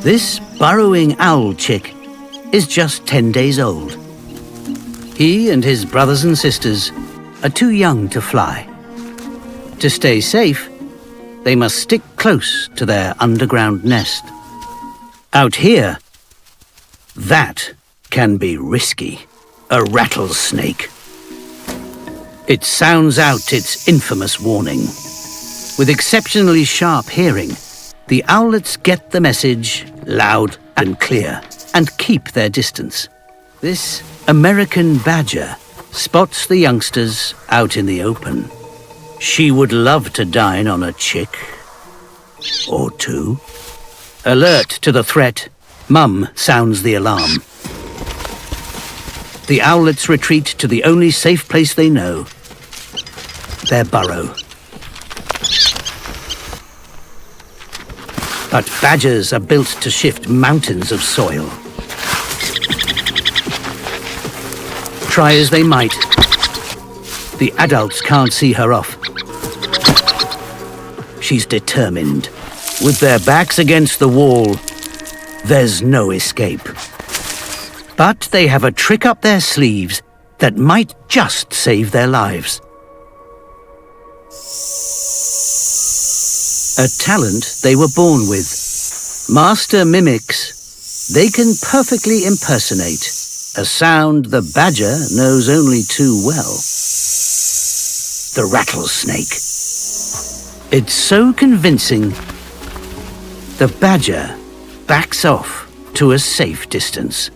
This burrowing owl chick is just 10 days old. He and his brothers and sisters are too young to fly. To stay safe, they must stick close to their underground nest. Out here, that can be risky. A rattlesnake. It sounds out its infamous warning. With exceptionally sharp hearing, the owlets get the message loud and clear and keep their distance. This American badger spots the youngsters out in the open. She would love to dine on a chick or two. Alert to the threat, Mum sounds the alarm. The owlets retreat to the only safe place they know, their burrow. But badgers are built to shift mountains of soil. Try as they might, the adults can't see her off. She's determined. With their backs against the wall, there's no escape. But they have a trick up their sleeves that might just save their lives. A talent they were born with. Master mimics, they can perfectly impersonate a sound the badger knows only too well. The rattlesnake. It's so convincing, the badger backs off to a safe distance.